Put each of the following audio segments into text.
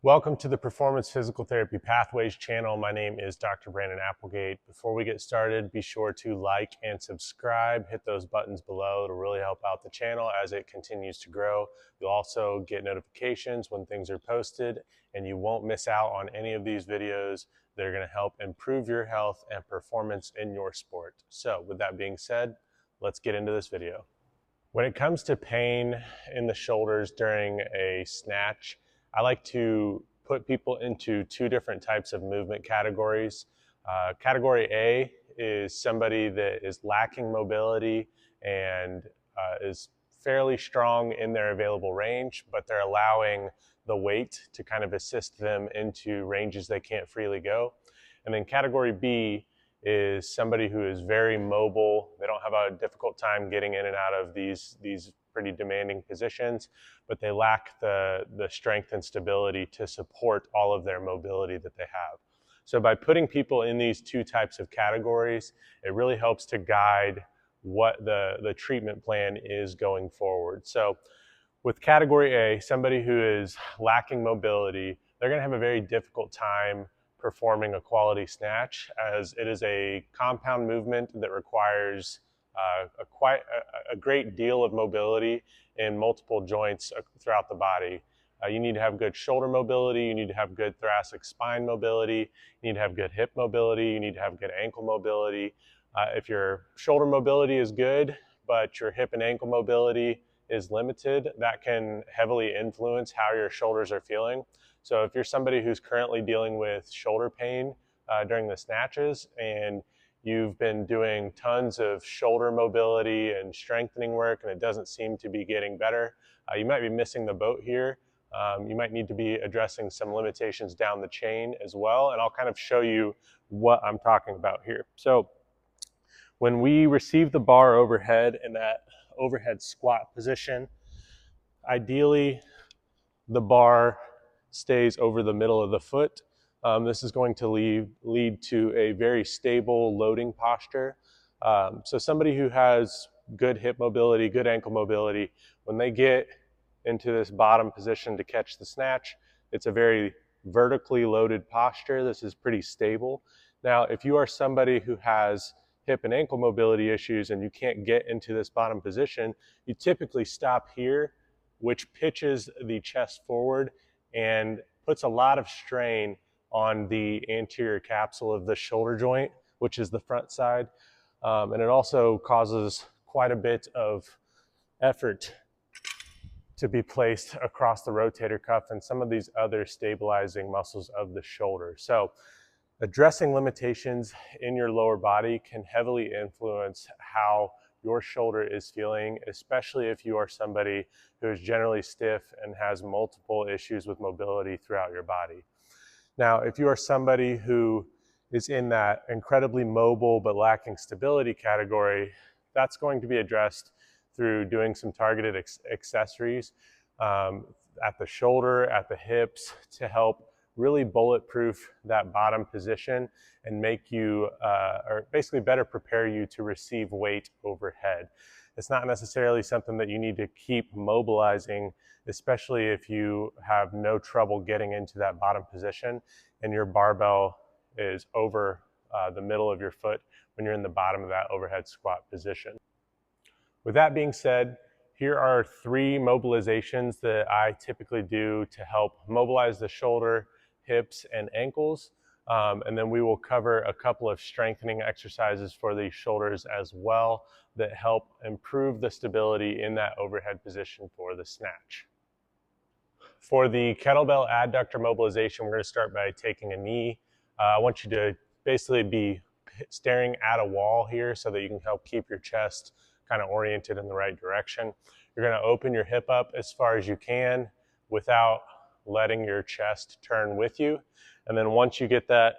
Welcome to the Performance Physical Therapy Pathways channel. My name is Dr. Brandon Applegate. Before we get started, be sure to like and subscribe. Hit those buttons below. It'll really help out the channel as it continues to grow. You'll also get notifications when things are posted, and you won't miss out on any of these videos that are going to help improve your health and performance in your sport. So with that being said, let's get into this video. When it comes to pain in the shoulders during a snatch, I like to put people into two different types of movement categories. Category A is somebody that is lacking mobility and is fairly strong in their available range, but they're allowing the weight to kind of assist them into ranges they can't freely go. And then category B is somebody who is very mobile. They don't have a difficult time getting in and out of these pretty demanding positions, but they lack the strength and stability to support all of their mobility that they have. So by putting people in these two types of categories, it really helps to guide what the treatment plan is going forward. So with category A, somebody who is lacking mobility, they're going to have a very difficult time performing a quality snatch, as it is a compound movement that requires a great deal of mobility in multiple joints throughout the body. You need to have good shoulder mobility, you need to have good thoracic spine mobility, you need to have good hip mobility, you need to have good ankle mobility. If your shoulder mobility is good, but your hip and ankle mobility is limited, that can heavily influence how your shoulders are feeling. So if you're somebody who's currently dealing with shoulder pain during the snatches, and you've been doing tons of shoulder mobility and strengthening work and it doesn't seem to be getting better, you might be missing the boat here. You might need to be addressing some limitations down the chain as well, and I'll kind of show you what I'm talking about here. So when we receive the bar overhead in that overhead squat position, ideally the bar stays over the middle of the foot. This is going to lead to a very stable loading posture. So somebody who has good hip mobility, good ankle mobility, when they get into this bottom position to catch the snatch, it's a very vertically loaded posture. This is pretty stable. Now, if you are somebody who has hip and ankle mobility issues and you can't get into this bottom position, you typically stop here, which pitches the chest forward and puts a lot of strain on the anterior capsule of the shoulder joint, which is the front side. And it also causes quite a bit of effort to be placed across the rotator cuff and some of these other stabilizing muscles of the shoulder. So addressing limitations in your lower body can heavily influence how your shoulder is feeling, especially if you are somebody who is generally stiff and has multiple issues with mobility throughout your body. Now, if you are somebody who is in that incredibly mobile but lacking stability category, that's going to be addressed through doing some targeted accessories at the shoulder, at the hips, to help really bulletproof that bottom position and make you, or basically better prepare you to receive weight overhead. It's not necessarily something that you need to keep mobilizing, especially if you have no trouble getting into that bottom position and your barbell is over the middle of your foot when you're in the bottom of that overhead squat position. With that being said, here are 3 mobilizations that I typically do to help mobilize the shoulder, hips, and ankles. And then we will cover a couple of strengthening exercises for the shoulders as well that help improve the stability in that overhead position for the snatch. For the kettlebell adductor mobilization, we're going to start by taking a knee. I want you to basically be staring at a wall here so that you can help keep your chest kind of oriented in the right direction. You're going to open your hip up as far as you can without letting your chest turn with you. And then once you get that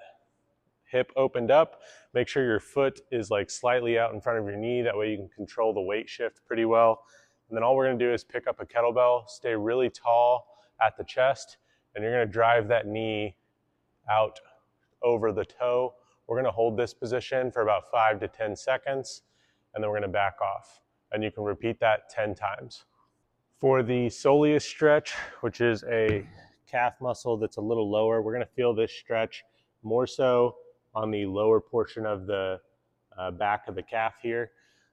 hip opened up, make sure your foot is like slightly out in front of your knee. That way you can control the weight shift pretty well. And then all we're going to do is pick up a kettlebell, stay really tall at the chest, and you're going to drive that knee out over the toe. We're going to hold this position for about 5 to 10 seconds, and then we're going to back off. And you can repeat that 10 times. For the soleus stretch, which is a calf muscle that's a little lower. We're gonna feel this stretch more so on the lower portion of the back of the calf here.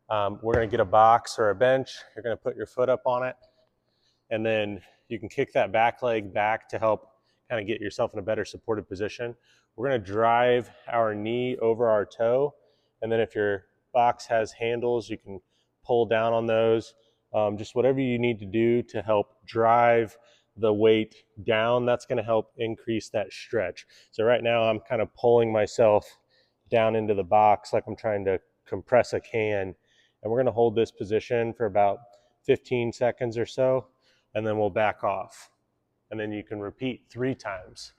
We're gonna get a box or a bench. You're gonna put your foot up on it, and then you can kick that back leg back to help kind of get yourself in a better supported position. We're gonna drive our knee over our toe, and then if your box has handles, you can pull down on those. Just whatever you need to do to help drive the weight down, that's gonna help increase that stretch. So right now I'm kind of pulling myself down into the box like I'm trying to compress a can, and we're gonna hold this position for about 15 seconds or so, and then we'll back off. And then you can repeat 3 times.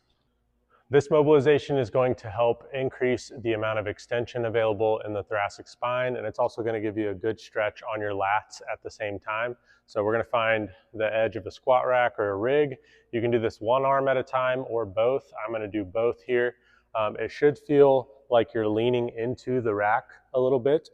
This mobilization is going to help increase the amount of extension available in the thoracic spine, and it's also going to give you a good stretch on your lats at the same time. So we're going to find the edge of a squat rack or a rig. You can do this one arm at a time or both. I'm going to do both here. It should feel like you're leaning into the rack a little bit.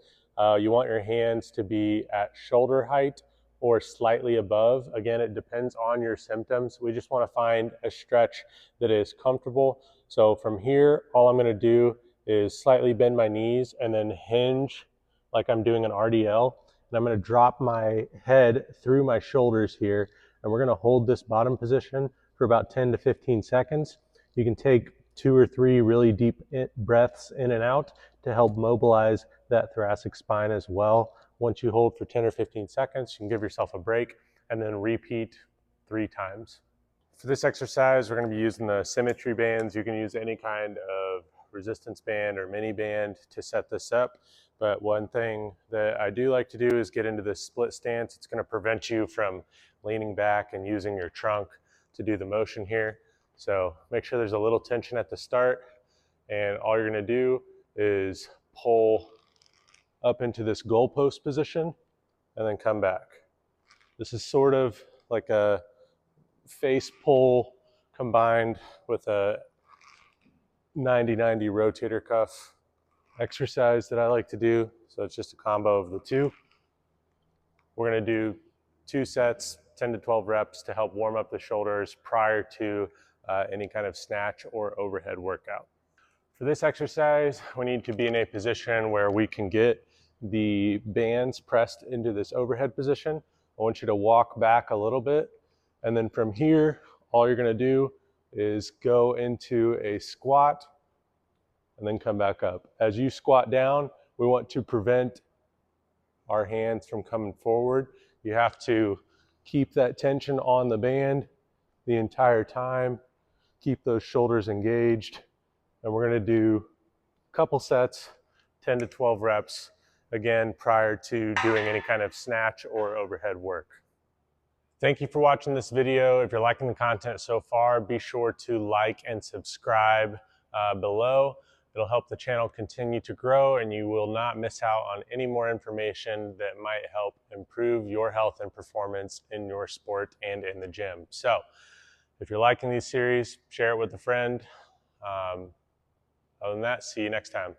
You want your hands to be at shoulder height or slightly above. Again, it depends on your symptoms. We just want to find a stretch that is comfortable. So from here, all I'm going to do is slightly bend my knees and then hinge like I'm doing an RDL. And I'm going to drop my head through my shoulders here. And we're going to hold this bottom position for about 10 to 15 seconds. You can take 2 or 3 really deep breaths in and out to help mobilize that thoracic spine as well. Once you hold for 10 or 15 seconds, you can give yourself a break and then repeat 3 times. For this exercise, we're going to be using the symmetry bands. You can use any kind of resistance band or mini band to set this up. But one thing that I do like to do is get into this split stance. It's going to prevent you from leaning back and using your trunk to do the motion here. So make sure there's a little tension at the start, and all you're going to do is pull up into this goalpost position and then come back. This is sort of like a face pull combined with a 90-90 rotator cuff exercise that I like to do. So it's just a combo of the two. We're going to do 2 sets, 10 to 12 reps to help warm up the shoulders prior to any kind of snatch or overhead workout. For this exercise, we need to be in a position where we can get the bands pressed into this overhead position. I want you to walk back a little bit, and then from here, all you're going to do is go into a squat and then come back up. As you squat down, we want to prevent our hands from coming forward. You have to keep that tension on the band the entire time. Keep those shoulders engaged. And we're going to do a couple sets, 10 to 12 reps, again, prior to doing any kind of snatch or overhead work. Thank you for watching this video. If you're liking the content so far, be sure to like and subscribe below. It'll help the channel continue to grow, and you will not miss out on any more information that might help improve your health and performance in your sport and in the gym. So if you're liking these series, share it with a friend. Other than that, see you next time.